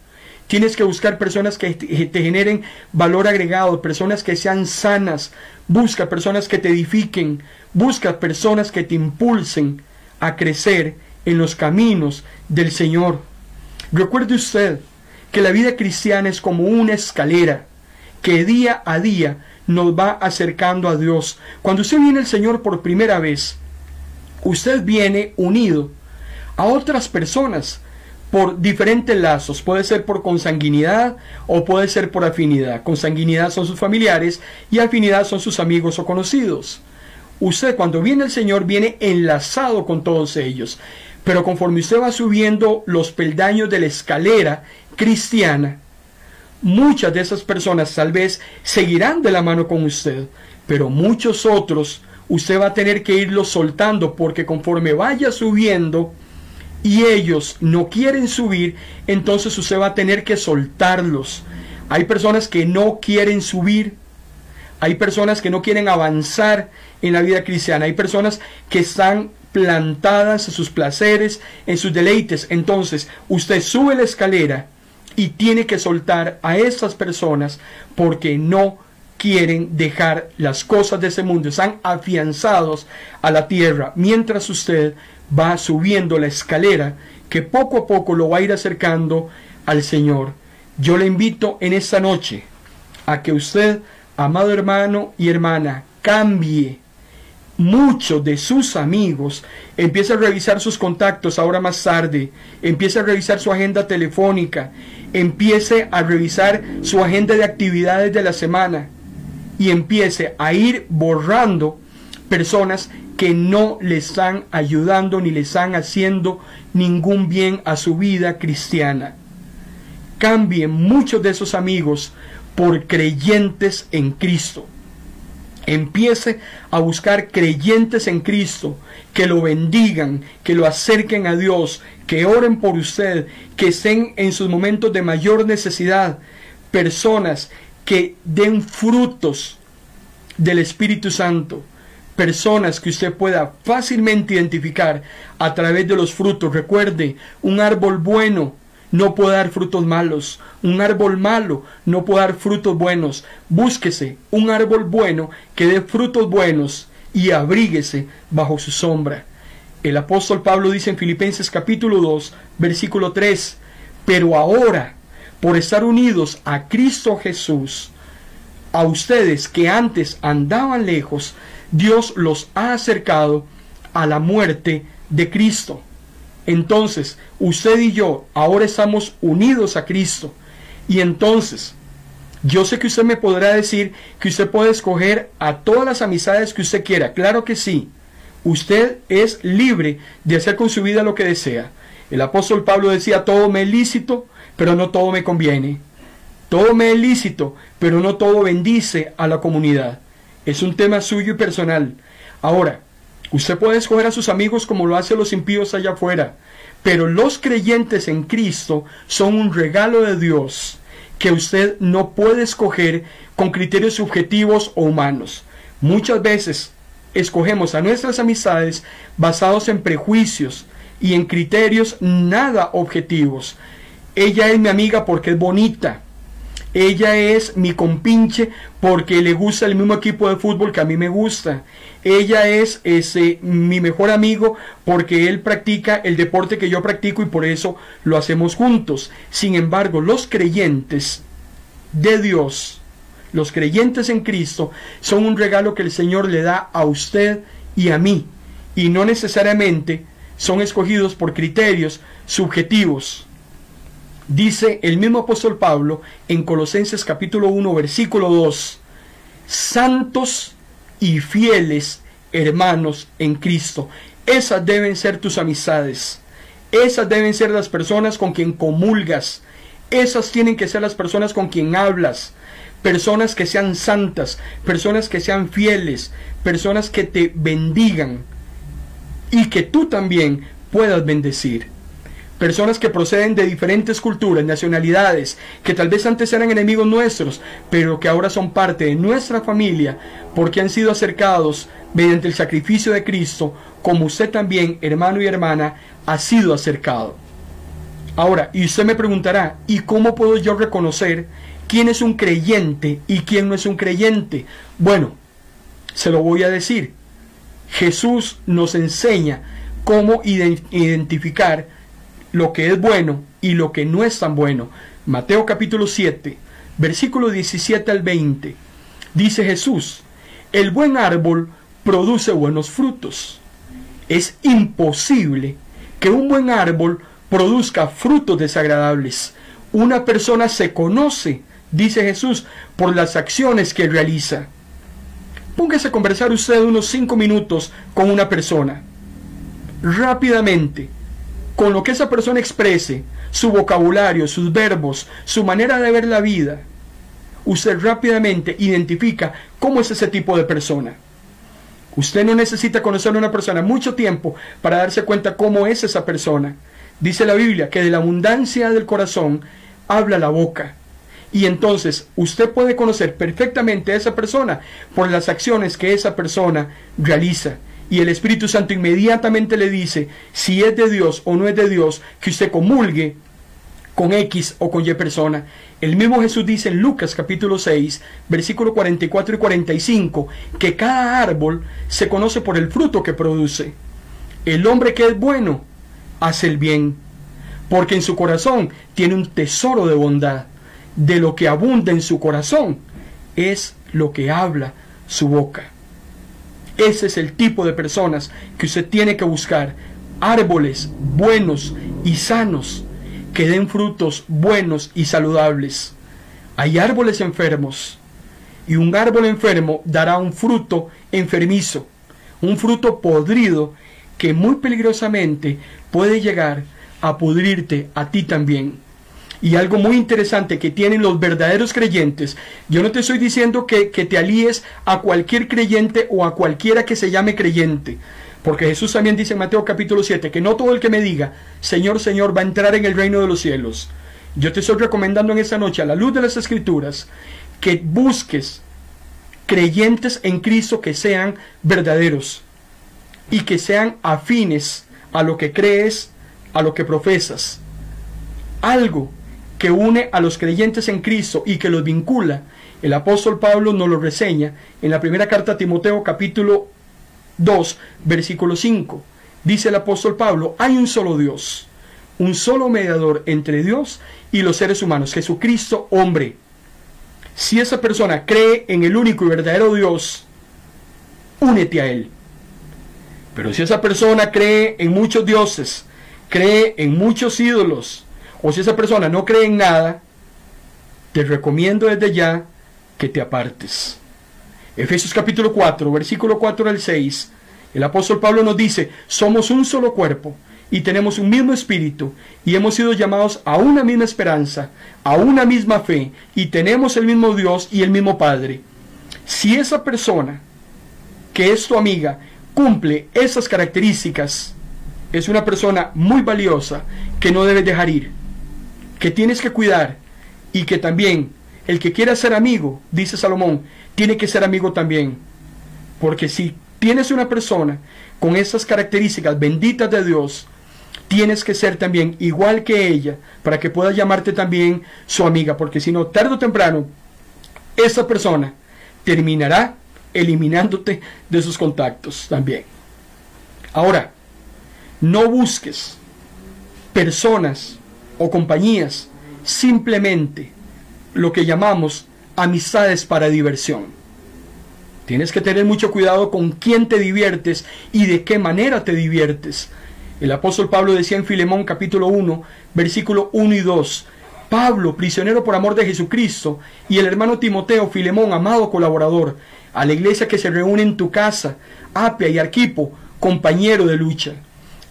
Tienes que buscar personas que te generen valor agregado, personas que sean sanas. Busca personas que te edifiquen. Busca personas que te impulsen a crecer en los caminos del Señor. Recuerde usted que la vida cristiana es como una escalera que día a día nos va acercando a Dios. Cuando usted viene al Señor por primera vez, usted viene unido a otras personas por diferentes lazos. Puede ser por consanguinidad o puede ser por afinidad. Consanguinidad son sus familiares y afinidad son sus amigos o conocidos. Usted, cuando viene al Señor, viene enlazado con todos ellos. Pero conforme usted va subiendo los peldaños de la escalera cristiana, muchas de esas personas tal vez seguirán de la mano con usted, pero muchos otros usted va a tener que irlos soltando, porque conforme vaya subiendo y ellos no quieren subir, entonces usted va a tener que soltarlos. Hay personas que no quieren subir, hay personas que no quieren avanzar en la vida cristiana, hay personas que están plantadas en sus placeres, en sus deleites. Entonces usted sube la escalera y tiene que soltar a estas personas porque no quieren dejar las cosas de ese mundo, están afianzados a la tierra, mientras usted va subiendo la escalera que poco a poco lo va a ir acercando al Señor. Yo le invito en esta noche a que usted, amado hermano y hermana, cambie muchos de sus amigos, empiece a revisar sus contactos ahora más tarde, empiece a revisar su agenda telefónica, empiece a revisar su agenda de actividades de la semana y empiece a ir borrando personas que no le están ayudando ni le están haciendo ningún bien a su vida cristiana. Cambie muchos de esos amigos por creyentes en Cristo. Empiece a buscar creyentes en Cristo que lo bendigan, que lo acerquen a Dios, que oren por usted, que estén en sus momentos de mayor necesidad. Personas que den frutos del Espíritu Santo. Personas que usted pueda fácilmente identificar a través de los frutos. Recuerde, un árbol bueno no puede dar frutos malos. Un árbol malo no puede dar frutos buenos. Búsquese un árbol bueno que dé frutos buenos y abríguese bajo su sombra. El apóstol Pablo dice en Filipenses capítulo 2, versículo 3, pero ahora, por estar unidos a Cristo Jesús, a ustedes que antes andaban lejos, Dios los ha acercado a la muerte de Cristo. Entonces, usted y yo ahora estamos unidos a Cristo. Y entonces, yo sé que usted me podrá decir que usted puede escoger a todas las amistades que usted quiera. Claro que sí. Usted es libre de hacer con su vida lo que desea. El apóstol Pablo decía, todo me es lícito, pero no todo me conviene. Todo me es lícito, pero no todo bendice a la comunidad. Es un tema suyo y personal. Ahora, usted puede escoger a sus amigos como lo hacen los impíos allá afuera, pero los creyentes en Cristo son un regalo de Dios que usted no puede escoger con criterios subjetivos o humanos. Muchas veces escogemos a nuestras amistades basados en prejuicios y en criterios nada objetivos. Ella es mi amiga porque es bonita. Ella es mi compinche porque le gusta el mismo equipo de fútbol que a mí me gusta. Ella es mi mejor amigo porque él practica el deporte que yo practico y por eso lo hacemos juntos. Sin embargo, los creyentes de Dios, los creyentes en Cristo, son un regalo que el Señor le da a usted y a mí. Y no necesariamente son escogidos por criterios subjetivos. Dice el mismo apóstol Pablo en Colosenses capítulo 1 versículo 2, santos y fieles hermanos en Cristo. Esas deben ser tus amistades. Esas deben ser las personas con quien comulgas. Esas tienen que ser las personas con quien hablas. personas que sean santas, personas que sean fieles, personas que te bendigan y que tú también puedas bendecir. Personas que proceden de diferentes culturas, nacionalidades, que tal vez antes eran enemigos nuestros, pero que ahora son parte de nuestra familia, porque han sido acercados mediante el sacrificio de Cristo, como usted también, hermano y hermana, ha sido acercado. Ahora, y usted me preguntará, ¿y cómo puedo yo reconocer quién es un creyente y quién no es un creyente? Bueno, se lo voy a decir. Jesús nos enseña cómo identificar lo que es bueno y lo que no es tan bueno. Mateo capítulo 7, versículo 17 al 20. Dice Jesús: el buen árbol produce buenos frutos. Es imposible que un buen árbol produzca frutos desagradables. Una persona se conoce, dice Jesús, por las acciones que realiza. Póngase a conversar usted unos 5 minutos con una persona. Rápidamente, con lo que esa persona exprese, su vocabulario, sus verbos, su manera de ver la vida, usted rápidamente identifica cómo es ese tipo de persona. Usted no necesita conocer a una persona mucho tiempo para darse cuenta cómo es esa persona. Dice la Biblia que de la abundancia del corazón habla la boca. Y entonces usted puede conocer perfectamente a esa persona por las acciones que esa persona realiza. Y el Espíritu Santo inmediatamente le dice si es de Dios o no es de Dios, que usted comulgue con X o con Y persona. El mismo Jesús dice en Lucas capítulo 6, versículos 44 y 45, que cada árbol se conoce por el fruto que produce. El hombre que es bueno hace el bien, porque en su corazón tiene un tesoro de bondad. De lo que abunda en su corazón es lo que habla su boca. Ese es el tipo de personas que usted tiene que buscar. Árboles buenos y sanos, que den frutos buenos y saludables. Hay árboles enfermos, y un árbol enfermo dará un fruto enfermizo, un fruto podrido que muy peligrosamente puede llegar a pudrirte a ti también. Y algo muy interesante que tienen los verdaderos creyentes, yo no te estoy diciendo que te alíes a cualquier creyente o a cualquiera que se llame creyente, porque Jesús también dice en Mateo capítulo 7 que no todo el que me diga Señor, Señor va a entrar en el reino de los cielos. Yo te estoy recomendando en esta noche, a la luz de las Escrituras, que busques creyentes en Cristo que sean verdaderos y que sean afines a lo que crees, a lo que profesas. Algo que une a los creyentes en Cristo y que los vincula, el apóstol Pablo nos lo reseña en la primera carta a Timoteo capítulo 2 versículo 5. Dice el apóstol Pablo: hay un solo Dios, un solo mediador entre Dios y los seres humanos, Jesucristo hombre. Si esa persona cree en el único y verdadero Dios, únete a Él. Pero si esa persona cree en muchos dioses, cree en muchos ídolos, o si esa persona no cree en nada, te recomiendo desde ya que te apartes. Efesios capítulo 4, versículo 4 al 6, el apóstol Pablo nos dice: somos un solo cuerpo y tenemos un mismo espíritu y hemos sido llamados a una misma esperanza, a una misma fe, y tenemos el mismo Dios y el mismo Padre. Si esa persona que es tu amiga cumple esas características, es una persona muy valiosa que no debes dejar ir, que tienes que cuidar, y que también el que quiera ser amigo, dice Salomón, tiene que ser amigo también. Porque si tienes una persona con esas características benditas de Dios, tienes que ser también igual que ella para que pueda llamarte también su amiga, porque si no, tarde o temprano, esa persona terminará eliminándote de sus contactos también. Ahora, no busques personas o compañías simplemente lo que llamamos amistades para diversión. Tienes que tener mucho cuidado con quién te diviertes y de qué manera te diviertes. El apóstol Pablo decía en Filemón capítulo 1, versículo 1 y 2, Pablo, prisionero por amor de Jesucristo, y el hermano Timoteo, Filemón, amado colaborador, a la iglesia que se reúne en tu casa, Apia y Arquipo, compañero de lucha.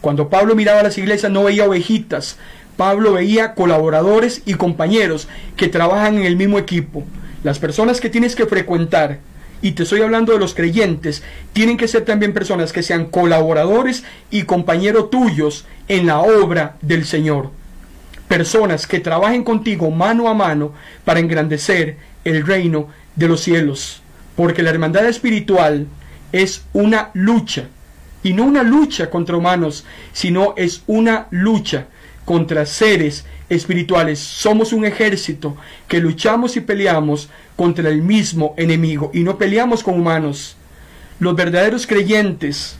Cuando Pablo miraba a las iglesias no veía ovejitas, Pablo veía colaboradores y compañeros que trabajan en el mismo equipo, Las personas que tienes que frecuentar, y te estoy hablando de los creyentes, tienen que ser también personas que sean colaboradores y compañeros tuyos en la obra del Señor. Personas que trabajen contigo mano a mano para engrandecer el reino de los cielos. Porque la hermandad espiritual es una lucha, y no una lucha contra humanos, sino es una lucha contra seres espirituales. Somos un ejército que luchamos y peleamos contra el mismo enemigo, y no peleamos con humanos. Los verdaderos creyentes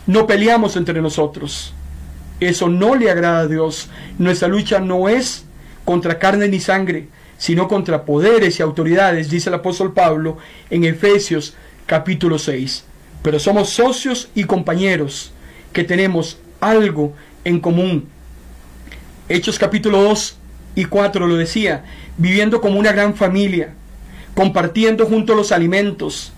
no peleamos entre nosotros. Eso no le agrada a Dios. Nuestra lucha no es contra carne ni sangre, sino contra poderes y autoridades, dice el apóstol Pablo en Efesios capítulo 6. Pero somos socios y compañeros que tenemos algo en común. Hechos capítulo 2 y 4 lo decía, viviendo como una gran familia, compartiendo juntos los alimentos,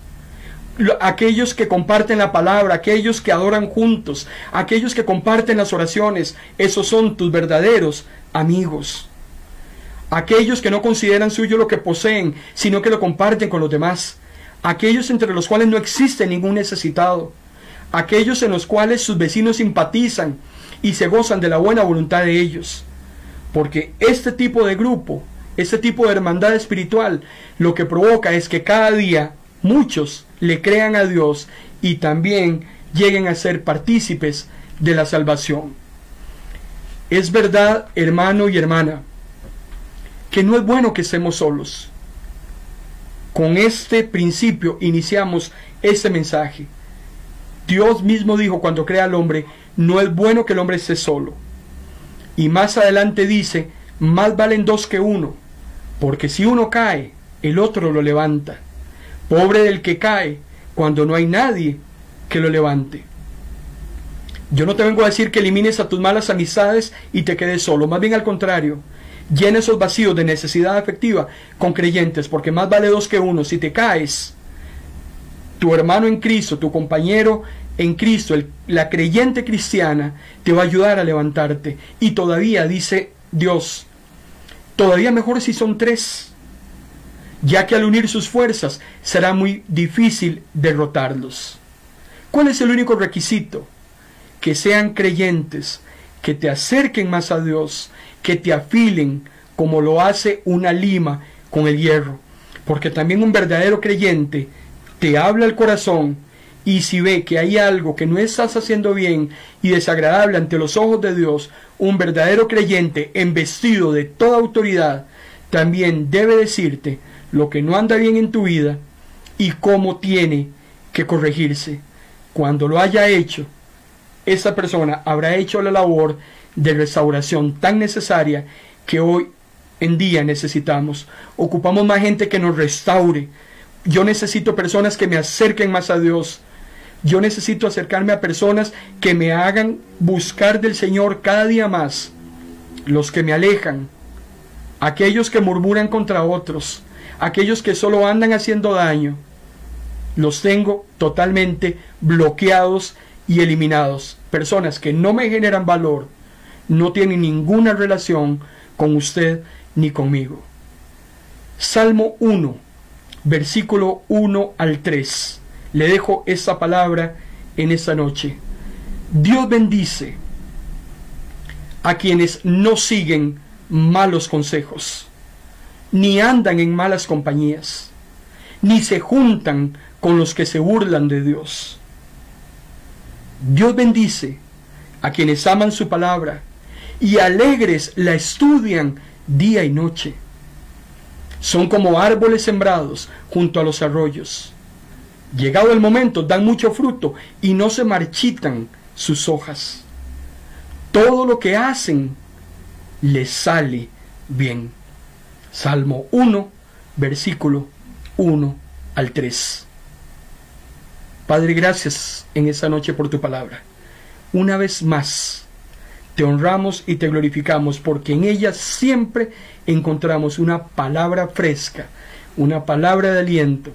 aquellos que comparten la palabra, aquellos que adoran juntos, aquellos que comparten las oraciones, esos son tus verdaderos amigos. Aquellos que no consideran suyo lo que poseen, sino que lo comparten con los demás. Aquellos entre los cuales no existe ningún necesitado. Aquellos en los cuales sus vecinos simpatizan y se gozan de la buena voluntad de ellos. Porque este tipo de grupo, este tipo de hermandad espiritual, lo que provoca es que cada día muchos le crean a Dios y también lleguen a ser partícipes de la salvación. Es verdad, hermano y hermana, que no es bueno que estemos solos. Con este principio iniciamos este mensaje. Dios mismo dijo cuando crea al hombre, no es bueno que el hombre esté solo. Y más adelante dice, más valen dos que uno, porque si uno cae, el otro lo levanta. Pobre del que cae cuando no hay nadie que lo levante. Yo no te vengo a decir que elimines a tus malas amistades y te quedes solo, más bien al contrario. Llena esos vacíos de necesidad afectiva con creyentes, porque más vale dos que uno. Si te caes, tu hermano en Cristo, tu compañero en Cristo, la creyente cristiana, te va a ayudar a levantarte. Y todavía, dice Dios, todavía mejor si son tres, ya que al unir sus fuerzas será muy difícil derrotarlos. ¿Cuál es el único requisito? Que sean creyentes, que te acerquen más a Dios, que te afilen como lo hace una lima con el hierro. Porque también un verdadero creyente te habla al corazón, y si ve que hay algo que no estás haciendo bien y desagradable ante los ojos de Dios, un verdadero creyente embestido de toda autoridad también debe decirte lo que no anda bien en tu vida y cómo tiene que corregirse. Cuando lo haya hecho, esa persona habrá hecho la labor de restauración tan necesaria que hoy en día necesitamos. Ocupamos más gente que nos restaure. Yo necesito personas que me acerquen más a Dios. Yo necesito acercarme a personas que me hagan buscar del Señor cada día más. Los que me alejan, aquellos que murmuran contra otros, aquellos que solo andan haciendo daño, los tengo totalmente bloqueados y eliminados. Personas que no me generan valor, no tienen ninguna relación con usted ni conmigo. Salmo 1, versículo 1 al 3. Le dejo esta palabra en esta noche. Dios bendice a quienes no siguen malos consejos, ni andan en malas compañías, ni se juntan con los que se burlan de Dios. Dios bendice a quienes aman su palabra y alegres la estudian día y noche. Son como árboles sembrados junto a los arroyos. Llegado el momento, dan mucho fruto y no se marchitan sus hojas. Todo lo que hacen les sale bien. Salmo 1, versículo 1 al 3. Padre, gracias en esta noche por tu palabra. Una vez más, te honramos y te glorificamos porque en ella siempre encontramos una palabra fresca, una palabra de aliento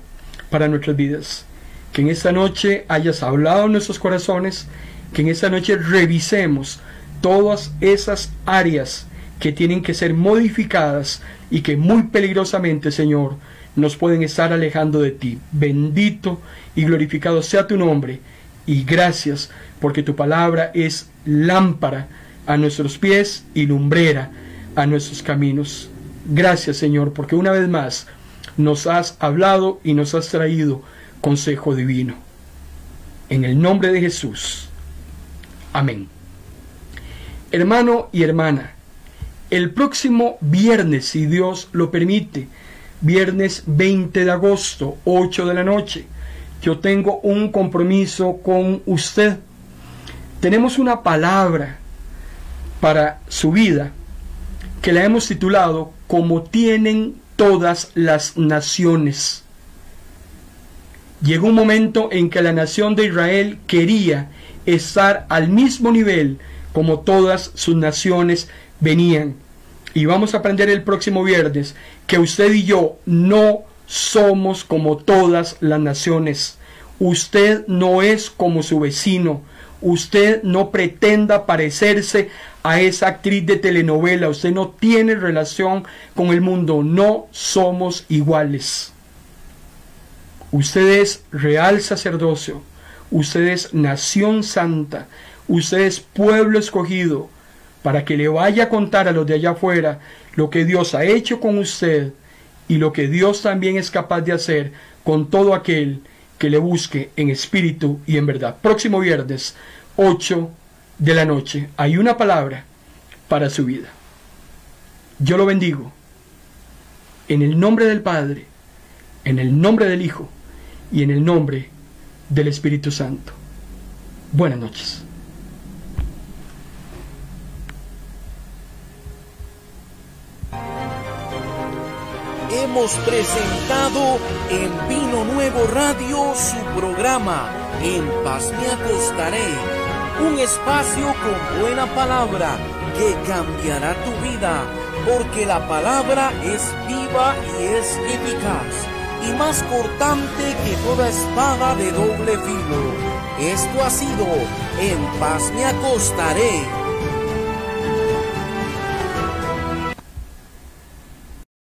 para nuestras vidas. Que en esta noche hayas hablado en nuestros corazones, que en esta noche revisemos todas esas áreas que tienen que ser modificadas y que muy peligrosamente, Señor, nos pueden estar alejando de ti. Bendito y glorificado sea tu nombre, y gracias porque tu palabra es lámpara a nuestros pies y lumbrera a nuestros caminos. Gracias, Señor, porque una vez más nos has hablado y nos has traído consejo divino. En el nombre de Jesús. Amén. Hermano y hermana, el próximo viernes, si Dios lo permite, viernes 20 de agosto, 8 de la noche, yo tengo un compromiso con usted. Tenemos una palabra para su vida que la hemos titulado Como tienen todas las naciones. Llegó un momento en que la nación de Israel quería estar al mismo nivel como todas sus naciones venían. Y vamos a aprender el próximo viernes que usted y yo no somos como todas las naciones. Usted no es como su vecino. Usted no pretenda parecerse a esa actriz de telenovela. Usted no tiene relación con el mundo. No somos iguales. Usted es real sacerdocio. Usted es nación santa. Usted es pueblo escogido para que le vaya a contar a los de allá afuera lo que Dios ha hecho con usted y lo que Dios también es capaz de hacer con todo aquel que le busque en espíritu y en verdad. Próximo viernes, 8 de la noche, hay una palabra para su vida. Yo lo bendigo en el nombre del Padre, en el nombre del Hijo y en el nombre del Espíritu Santo. Buenas noches. Hemos presentado en Vino Nuevo Radio su programa En Paz Me Acostaré, un espacio con buena palabra que cambiará tu vida, porque la palabra es viva y es eficaz y más cortante que toda espada de doble filo. Esto ha sido En Paz Me Acostaré.